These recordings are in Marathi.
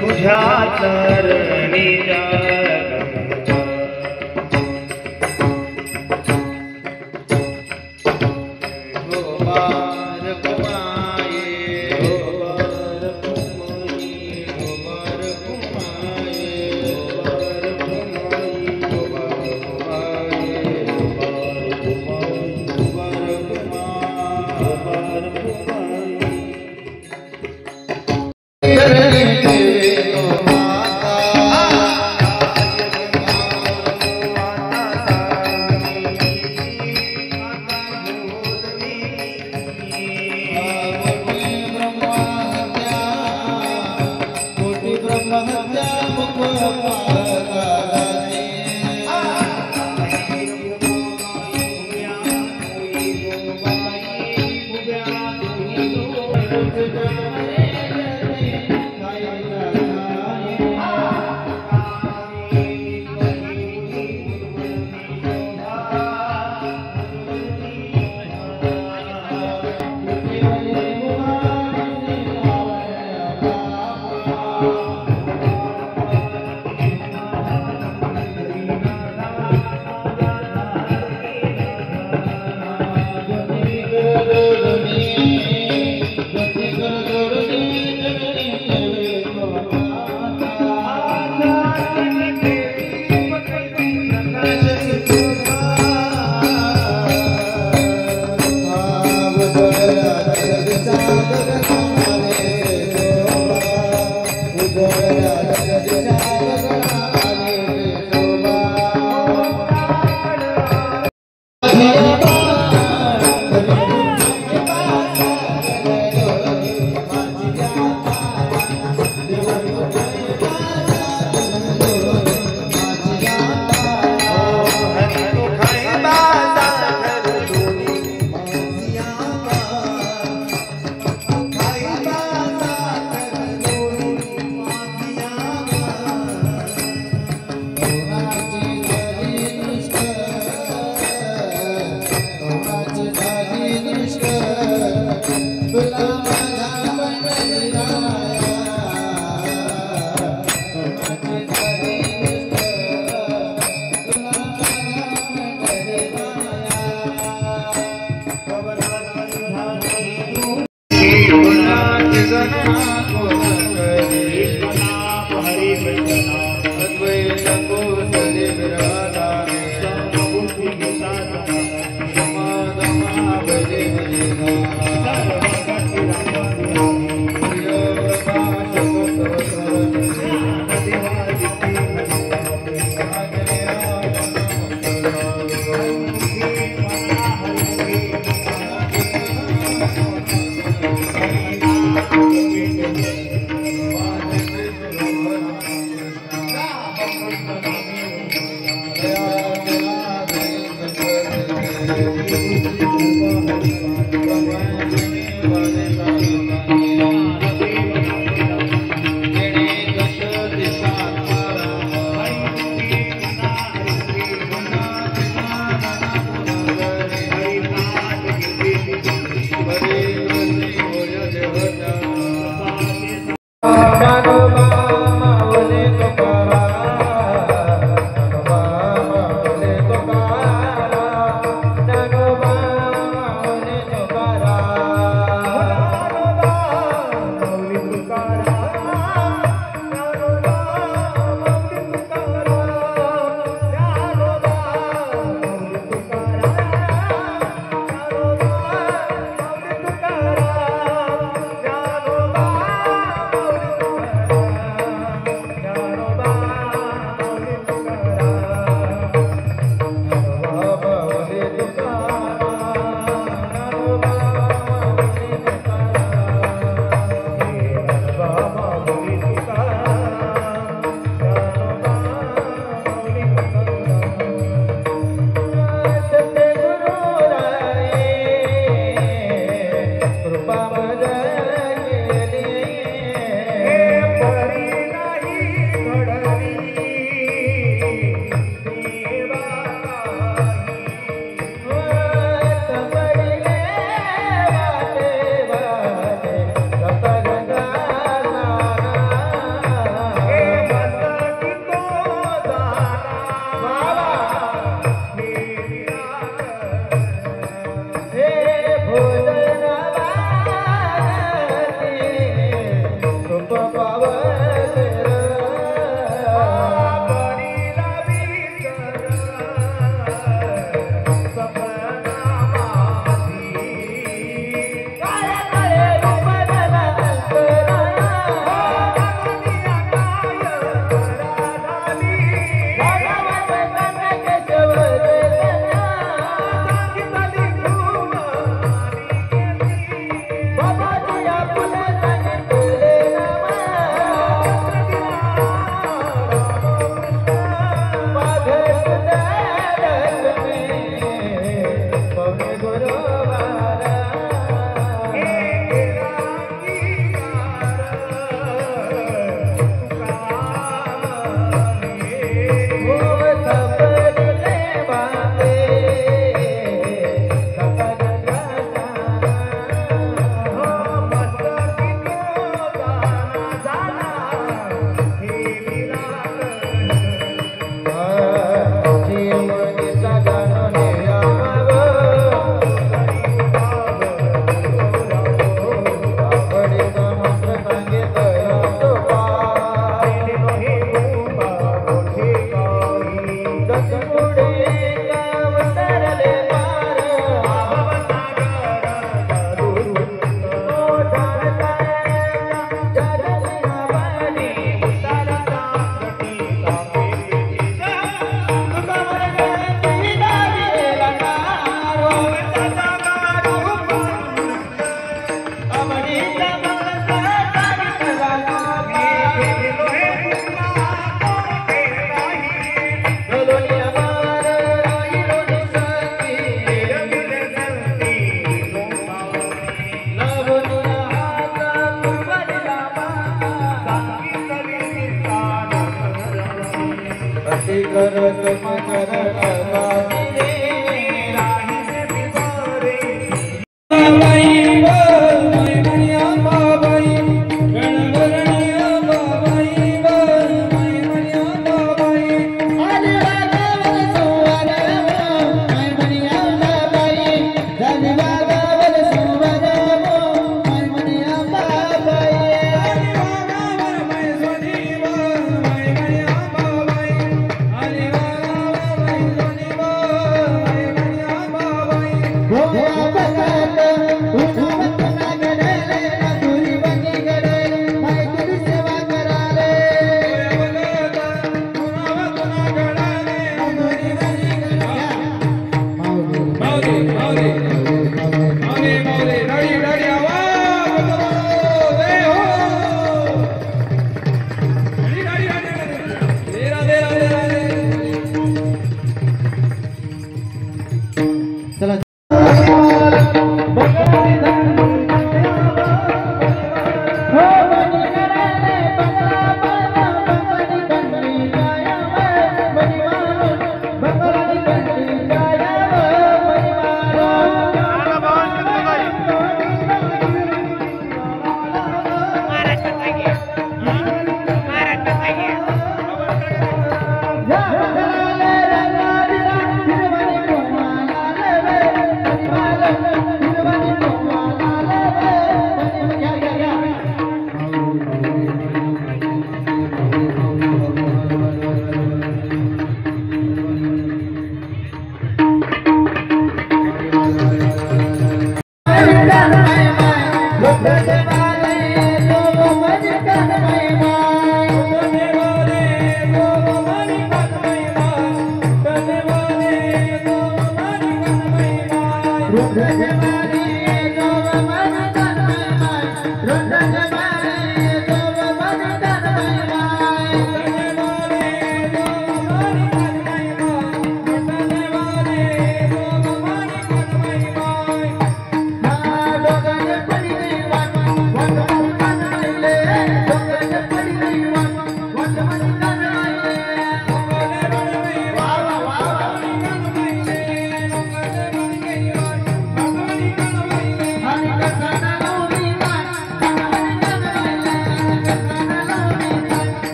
तुझ्या चरणी करत मकर बाजी रे राही से बिचारे बाबाई बाई मनिया बाबाई गणवरणिया बाबाई बाई मनिया बाबाई अरे बाबावर सुवर माय मनिया बाबाई धन्यवादावर सुवर माय मनिया बाबाई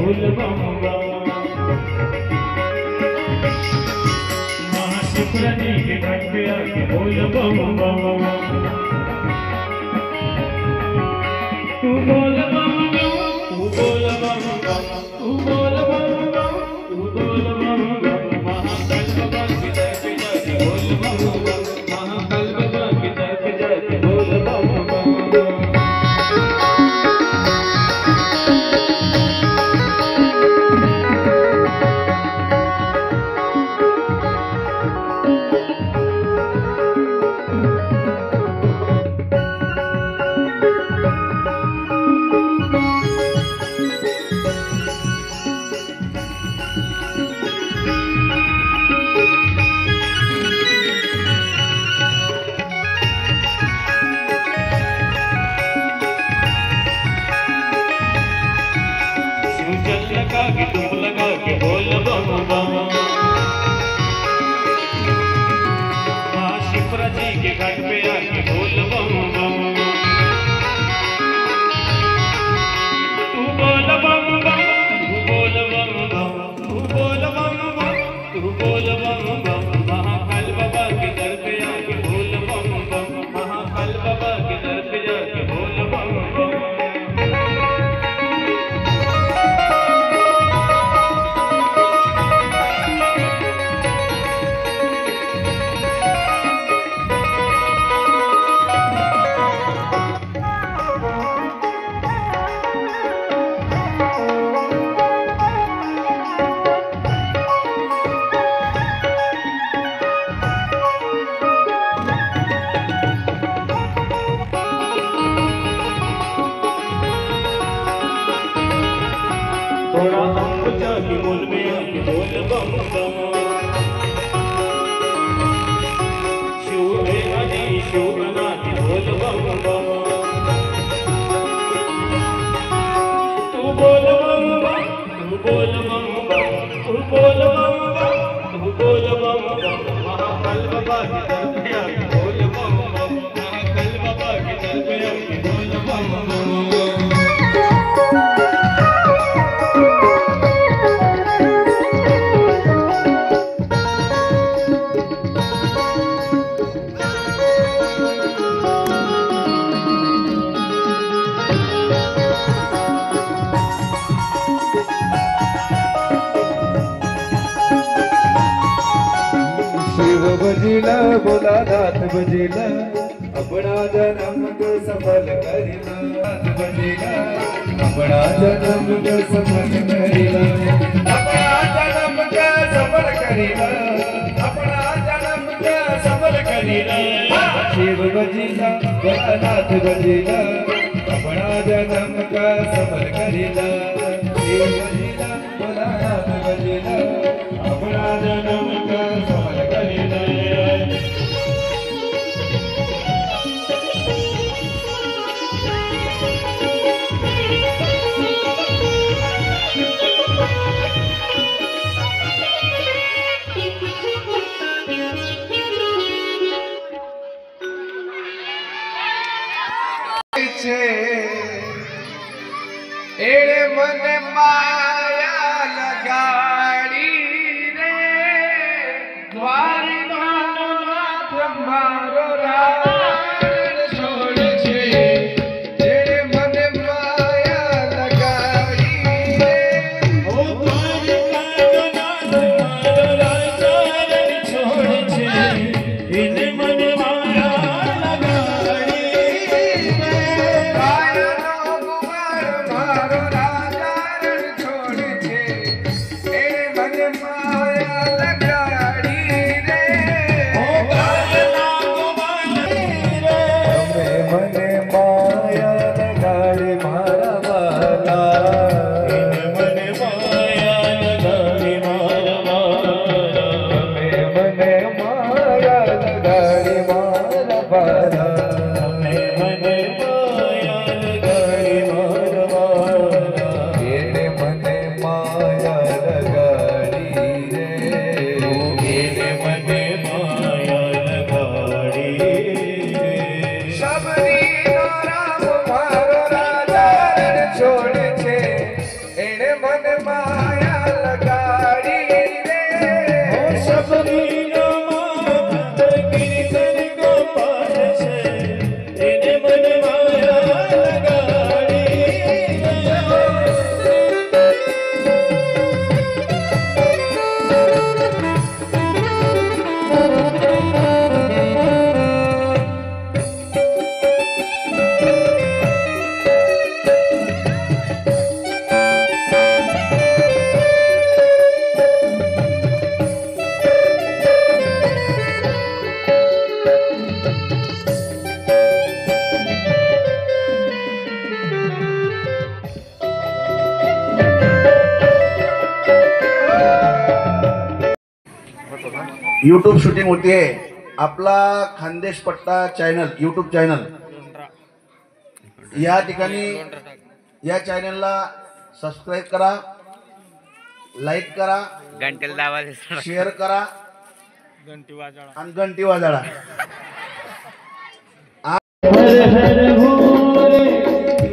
बोल बम बम महाशिवरात्रि के घाट पे आके बोल बम बम तू बोल बम बम तू बोल बम बम तू बोल बम बम तू बोल बम बम महाकाल बाबा के दर पे जाके बोल बम बम महाकाल बाबा के दर पे जाके बोल बम बम लगा के बोल बम बम महाशिवरात्रि के घाट पे आके बोल बम बम तू बोल बम बम तू बोल बम बम तू बोल बम बम तू बोल बम बम महाकाल बाबा के दर पे आके बोल बम बम महाकाल बाबा के दर पे जाके बोल बम बम थोड़ा ऊंचा की मुल में आके बोल बम बम शिव में हरी शिव नाथ बोल बम बम तू बोल बम बम तू बोल बम बम तू बोल बम बम तू बोल बम बम महाकाल बाबा के दर पे आके बोल बम बम महाकाल बाबा के दर पे आके बोल बम बम शिव बजिला भोलानाथ बजिला अपना जन्म को सफल करिला नाथ बजिला अपना जन्म को सफल करिला अपना जन्म को सफल करिला अपना जन्म को सफल करिला शिव बजिला भोलानाथ बजिला अपना जन्म का सफल करिला शिव बजिला भोलानाथ बजिला अपना जन्म का सफल करिला एड़े मन माया लगाड़ी रे शबरी नामात कीर्तन गोपाल छे तेने मन माया लगाड़ी यूट्यूब शूटिंग होती है. आपला खानदेश पट्टा चॅनल यूट्यूब चॅनल या ठिकाणी या चॅनलला सबस्क्राईब करा, लाईक करा, घंटेला दाबा, शेअर करा आणि घंटी वाजवा. हर हर भोले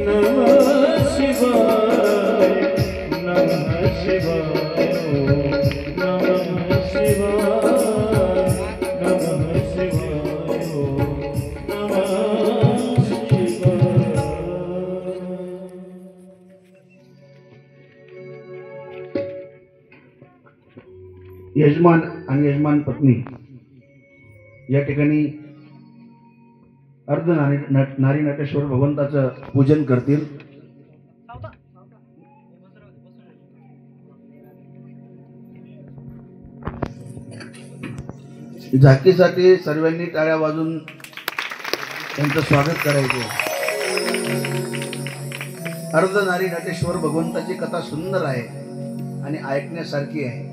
नमः शिवाय नमः शिवाय नमः शिवाय नमः शिवाय नमः शिवाय. यजमान आणि यजमान पत्नी या ठिकाणी अर्ध नारी नटेश्वर भगवंताचं पूजन करतील. झाकीसाठी सर्वांनी टाळ्या वाजून त्यांचं स्वागत करायचे. अर्ध नारी नटेश्वर भगवंताची कथा सुंदर आहे आणि ऐकण्यासारखी आहे.